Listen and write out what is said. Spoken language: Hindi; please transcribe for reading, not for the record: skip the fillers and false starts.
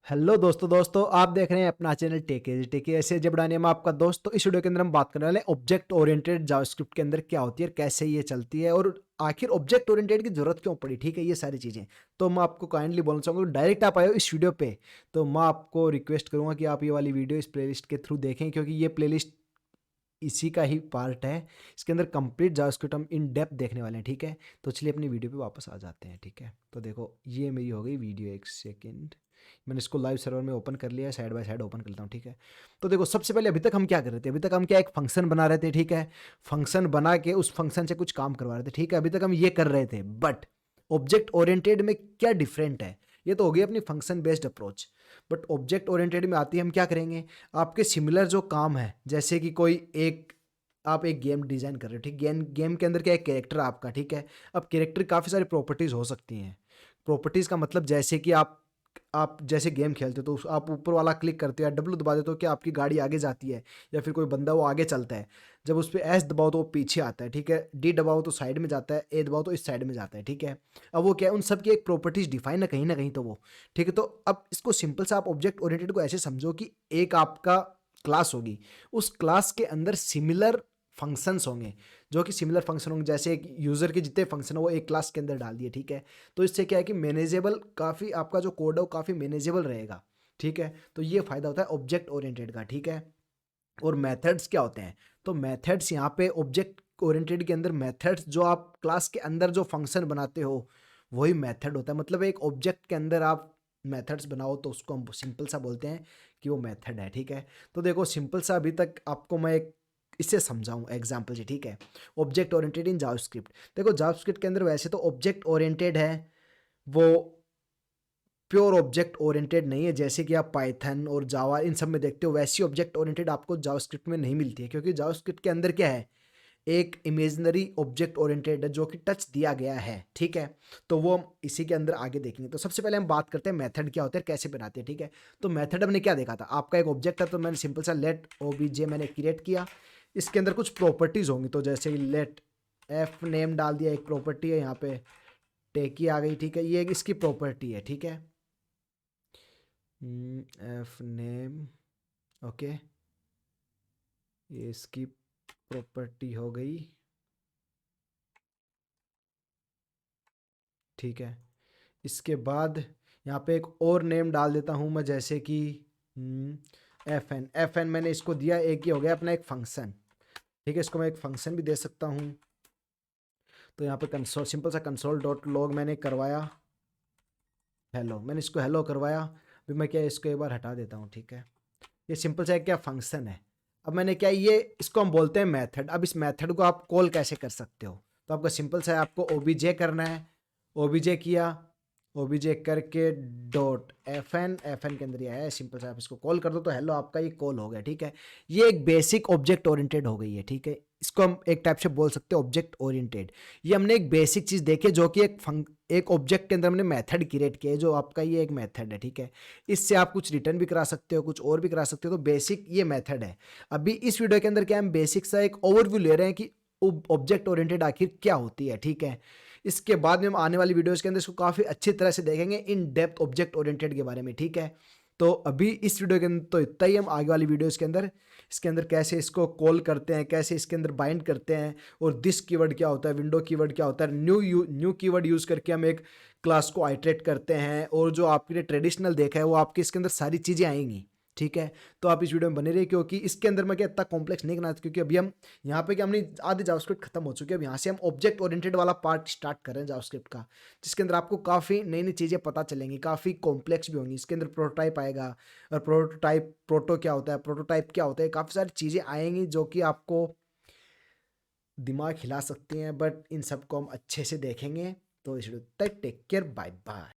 हेलो दोस्तों आप देख रहे हैं अपना चैनल टेके ऐसे जबड़ाने में आपका दोस्त। तो इस वीडियो के अंदर हम बात करने वाले हैं ऑब्जेक्ट ओरिएंटेड जावास्क्रिप्ट के अंदर क्या होती है, कैसे ये चलती है और आखिर ऑब्जेक्ट ओरिएंटेड की जरूरत क्यों पड़ी। ठीक है, ये सारी चीजें तो मैं आपको काइंडली बोलना चाहूंगा, डायरेक्ट आप आए हो इस वीडियो पे तो मैं आपको रिक्वेस्ट करूंगा कि आप ये वाली वीडियो इस प्लेलिस्ट के थ्रू देखें, क्योंकि ये प्लेलिस्ट इसी का ही पार्ट है। इसके अंदर कंप्लीट जावास्क्रिप्ट हम इन डेप्थ देखने वाले हैं। ठीक है, तो चलिए अपनी वीडियो पे वापस आ जाते हैं। ठीक है, तो देखो ये मेरी हो गई वीडियो। एक सेकेंड, मैंने इसको लाइव सर्वर में ओपन कर लिया है, साइड बाय साइड ओपन करता हूँ। ठीक है, तो देखो सबसे पहले अभी तक हम क्या कर रहे थे, अभी तक हम क्या एक फंक्शन बना रहे थे। ठीक है, फंक्शन बना के उस फंक्शन से कुछ काम करवा रहे थे। ठीक है, अभी तक हम ये कर रहे थे, बट ऑब्जेक्ट ओरिएंटेड में क्या डिफरेंट है, ये तो हो गई अपनी function based approach. But object oriented में आती है, हम क्या करेंगे, आपके सिमिलर जो काम है, जैसे कि कोई एक आप एक गेम डिजाइन कर रहे हो। ठीक, गेम गेम के अंदर क्या एक कैरेक्टर आपका। ठीक है, अब कैरेक्टर काफ़ी सारी प्रॉपर्टीज़ हो सकती हैं। प्रॉपर्टीज़ का मतलब जैसे कि आप जैसे गेम खेलते हो तो आप ऊपर वाला क्लिक करते हो या डब्ल्यू दबा देते हो, क्या आपकी गाड़ी आगे जाती है, या फिर कोई बंदा वो आगे चलता है। जब उस पर एस दबाओ तो वो पीछे आता है। ठीक है, डी दबाओ तो साइड में जाता है, ए दबाओ तो इस साइड में जाता है। ठीक है, अब वो क्या है, उन सब की एक प्रॉपर्टीज डिफाइन है कहीं ना कहीं तो वो। ठीक है, तो अब इसको सिंपल सा आप ऑब्जेक्ट ओरिएंटेड को ऐसे समझो कि एक आपका क्लास होगी, उस क्लास के अंदर सिमिलर फंक्शंस होंगे, जो कि सिमिलर फंक्शन होंगे, जैसे एक यूज़र के जितने फंक्शन हो वो एक क्लास के अंदर डाल दिए। ठीक है, तो इससे क्या है कि मैनेजेबल, काफ़ी आपका जो कोड है वो काफ़ी मैनेजेबल रहेगा। ठीक है, तो ये फ़ायदा होता है ऑब्जेक्ट ओरिएंटेड का। ठीक है, और मेथड्स क्या होते हैं, तो मेथड्स यहाँ पे ऑब्जेक्ट ओरिएंटेड के अंदर मेथड्स, जो आप क्लास के अंदर जो फंक्शन बनाते हो वही मेथड होता है। मतलब एक ऑब्जेक्ट के अंदर आप मेथड्स बनाओ तो उसको हम सिंपल सा बोलते हैं कि वो मेथड है। ठीक है, तो देखो सिंपल सा अभी तक आपको मैं एक इससे समझाऊं एग्जांपल से। ठीक है, ऑब्जेक्ट ओरिएंटेड इन जावास्क्रिप्ट, देखो जावास्क्रिप्ट के अंदर वैसे तो ऑब्जेक्ट ओरिएंटेड है, वो प्योर ऑब्जेक्ट ओरिएंटेड नहीं है जैसे कि आप पाइथन और जावा इन सब में देखते हो। वैसी ऑब्जेक्ट ओरिएंटेड आपको जावास्क्रिप्ट में नहीं मिलती है, क्योंकि जावास्क्रिप्ट के अंदर क्या है, एक इमेजिनरी ऑब्जेक्ट ओरिएंटेड है जो कि टच दिया गया है। ठीक है, तो वो हम इसी के अंदर आगे देखेंगे। तो सबसे पहले हम बात करते हैं मेथड क्या होते हैं, कैसे बनाते हैं। ठीक है, तो मेथड हमने क्या देखा था, आपका एक ऑब्जेक्ट है तो मैंने सिंपल सा लेट ओबीजे मैंने क्रिएट किया। इसके अंदर कुछ प्रॉपर्टीज होंगी, तो जैसे लेट एफ नेम डाल दिया, एक प्रॉपर्टी है यहाँ पे, टेकी आ गई। ठीक है, ये एक इसकी प्रॉपर्टी है। ठीक है, एफ नेम, ओके, ये इसकी प्रॉपर्टी हो गई। ठीक है, इसके बाद यहाँ पे एक और नेम डाल देता हूँ मैं, जैसे कि एफ एन मैंने इसको दिया, एक ही हो गया अपना एक फंक्शन। ठीक है, इसको मैं एक फंक्शन भी दे सकता हूँ। तो यहाँ पे कंसोल, सिंपल सा कंसोल डॉट लॉग मैंने करवाया हेलो, मैंने इसको हेलो करवाया। अभी मैं क्या इसको एक बार हटा देता हूँ। ठीक है, ये सिंपल सा एक क्या फंक्शन है। अब मैंने क्या, ये इसको हम बोलते हैं मेथड। अब इस मेथड को आप कॉल कैसे कर सकते हो, तो आपका सिंपल सा है, आपको ओबीजे करना है, ओबीजे किया, ओबीजे करके डॉट एफ एन के अंदर ये है, सिंपल सा आप इसको कॉल कर दो तो हेलो आपका ये कॉल हो गया। ठीक है, ये एक बेसिक ऑब्जेक्ट ओरिएंटेड हो गई है। ठीक है, इसको हम एक टाइप से बोल सकते हैं ऑब्जेक्ट ओरिएंटेड। ये हमने एक बेसिक चीज देखी जो कि एक ऑब्जेक्ट के अंदर हमने मेथड क्रिएट किया है, जो आपका ये एक मेथड है। ठीक है, इससे आप कुछ रिटर्न भी करा सकते हो, कुछ और भी करा सकते हो, तो बेसिक ये मेथड है। अभी इस वीडियो के अंदर क्या हम बेसिक सा एक ओवरव्यू ले रहे हैं कि ऑब्जेक्ट ओरिएंटेड आखिर क्या होती है। ठीक है, इसके बाद में हम आने वाली वीडियोस के अंदर इसको काफ़ी अच्छी तरह से देखेंगे इन डेप्थ ऑब्जेक्ट ओरिएंटेड के बारे में। ठीक है, तो अभी इस वीडियो के अंदर तो इतना ही। हम आगे वाली वीडियोस के अंदर इसके अंदर कैसे इसको कॉल करते हैं, कैसे इसके अंदर बाइंड करते हैं, और दिस कीवर्ड क्या होता है, विंडो कीवर्ड क्या होता है, न्यू कीवर्ड यूज़ करके हम एक क्लास को आइटरेट करते हैं, और जो आपके लिए ट्रेडिशनल देखा है वो आपके इसके अंदर सारी चीज़ें आएंगी। ठीक है, तो आप इस वीडियो में बने रहिए, क्योंकि इसके अंदर मैं क्या इतना कॉम्प्लेक्स नहीं करना, क्योंकि अभी हम यहाँ पे क्या, हमने आधे जावास्क्रिप्ट खत्म हो चुके हैं। अब यहाँ से हम ऑब्जेक्ट ओरिएंटेड वाला पार्ट स्टार्ट कर रहे हैं जावास्क्रिप्ट का, जिसके अंदर आपको काफ़ी नई नई चीज़ें पता चलेंगी, काफ़ी कॉम्प्लेक्स भी होंगी। इसके अंदर प्रोटोटाइप आएगा, और प्रोटो क्या होता है, प्रोटोटाइप क्या होता है, काफ़ी सारी चीज़ें आएंगी जो कि आपको दिमाग हिला सकती हैं, बट इन सबको हम अच्छे से देखेंगे। तो इस वीडियो तक टेक केयर, बाय बाय।